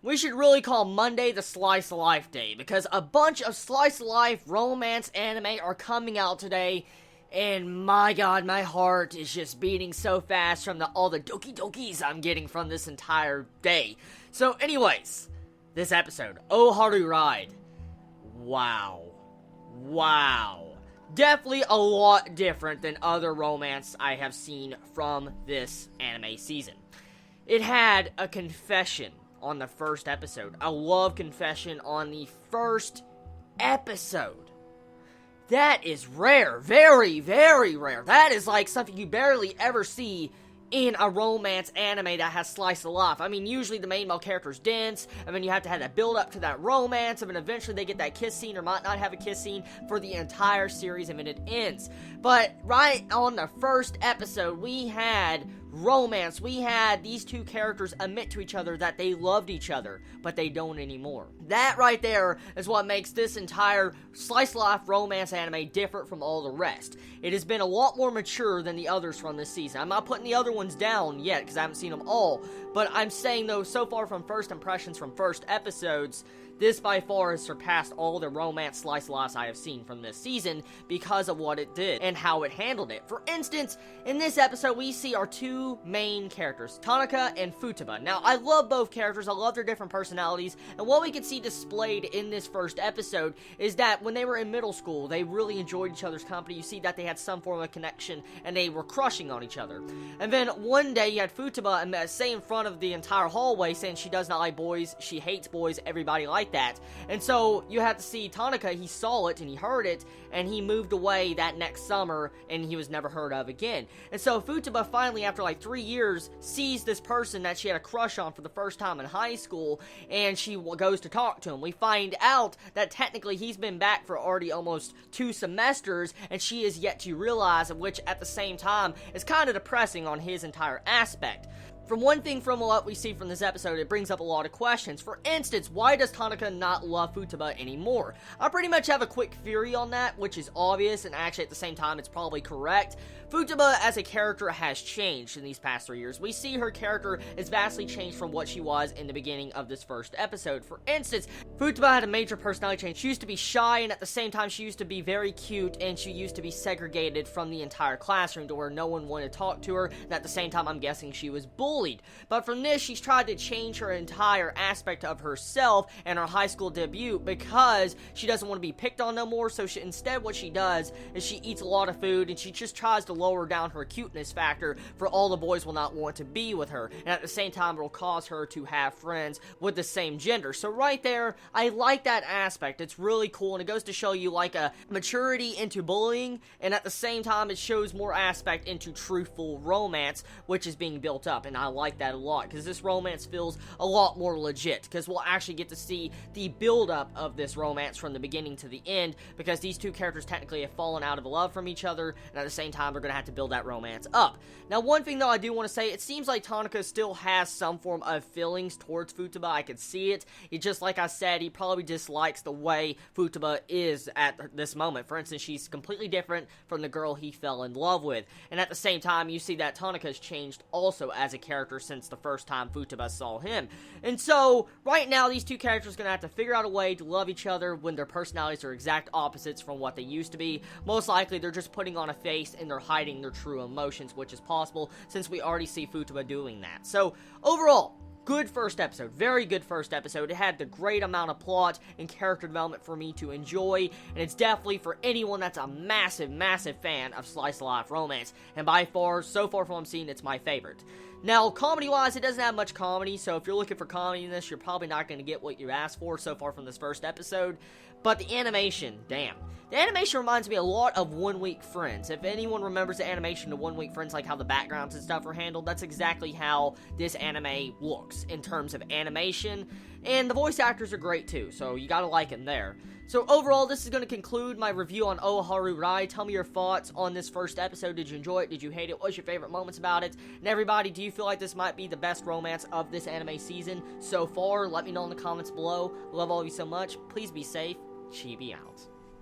We should really call Monday the Slice of Life Day, because a bunch of Slice of Life romance anime are coming out today, and my god, my heart is just beating so fast from all the doki dokis I'm getting from this entire day. So anyways, this episode, Oh Haru Ride. Wow. Definitely a lot different than other romance I have seen from this anime season. It had a confession on the first episode. A love confession on the first episode. That is rare. Very, very rare. That is like something you barely ever see in a romance anime that has slice of life. I mean, usually the main male character is dense, and then you have to have that build up to that romance, and then eventually they get that kiss scene, or might not have a kiss scene for the entire series, and then it ends. But right on the first episode, we had romance. We had these two characters admit to each other that they loved each other, but they don't anymore. That right there is what makes this entire slice of life romance anime different from all the rest. It has been a lot more mature than the others from this season. I'm not putting the other ones down yet, because I haven't seen them all, but I'm saying though, so far from first impressions from first episodes, this by far has surpassed all the romance slice of life I have seen from this season because of what it did and how it handled it. For instance, in this episode we see our two main characters, Tanaka and Futaba. Now, I love both characters, I love their different personalities, and what we can see displayed in this first episode is that when they were in middle school, they really enjoyed each other's company. You see that they had some form of connection and they were crushing on each other. And then one day you had Futaba say in front of the entire hallway saying she does not like boys, she hates boys, everybody like that. And so you have to see Tanaka, he saw it and he heard it, and he moved away that next summer and he was never heard of again. And so Futaba finally, after like 3 years, sees this person that she had a crush on for the first time in high school, and she goes to talk to him. We find out that technically he's been back for already almost 2 semesters, and she is yet to realize, which at the same time is kind of depressing on his entire aspect. From what we see from this episode, it brings up a lot of questions. For instance, why does Tanaka not love Futaba anymore? I pretty much have a quick theory on that, which is obvious, and actually at the same time it's probably correct. Futaba as a character has changed in these past 3 years. We see her character is vastly changed from what she was in the beginning of this first episode. For instance, Futaba had a major personality change. She used to be shy, and at the same time she used to be very cute, and she used to be segregated from the entire classroom to where no one wanted to talk to her, and at the same time I'm guessing she was bullied. But from this, she's tried to change her entire aspect of herself and her high school debut because she doesn't want to be picked on no more. So instead what she does is she eats a lot of food, and she just tries to lower down her cuteness factor for all the boys will not want to be with her, and at the same time it will cause her to have friends with the same gender. So right there, I like that aspect. It's really cool, and it goes to show you like a maturity into bullying, and at the same time it shows more aspect into truthful romance, which is being built up, and I like that a lot, because this romance feels a lot more legit, because we'll actually get to see the build-up of this romance from the beginning to the end, because these two characters technically have fallen out of love from each other, and at the same time, they're going to have to build that romance up. Now, one thing, though, I do want to say, it seems like Tanaka still has some form of feelings towards Futaba. I could see it. It just, like I said, he probably dislikes the way Futaba is at this moment. For instance, she's completely different from the girl he fell in love with, and at the same time, you see that Tanaka's changed also as a character since the first time Futaba saw him. And so, right now, these two characters are going to have to figure out a way to love each other when their personalities are exact opposites from what they used to be. Most likely, they're just putting on a face and they're hiding their true emotions, which is possible since we already see Futaba doing that. So, overall, good first episode. Very good first episode. It had the great amount of plot and character development for me to enjoy, and it's definitely for anyone that's a massive, massive fan of slice of life romance. And by far, so far from what I'm seeing, it's my favorite. Now, comedy-wise, it doesn't have much comedy, so if you're looking for comedy in this, you're probably not going to get what you asked for so far from this first episode. But the animation, damn. The animation reminds me a lot of One Week Friends. If anyone remembers the animation of One Week Friends, like how the backgrounds and stuff are handled, that's exactly how this anime looks in terms of animation. And the voice actors are great too, so you gotta like them there. So overall, this is going to conclude my review on Oh Haru Ride. Tell me your thoughts on this first episode. Did you enjoy it? Did you hate it? What's your favorite moments about it? And everybody, do you feel like this might be the best romance of this anime season so far? Let me know in the comments below. Love all of you so much. Please be safe. Chibi out.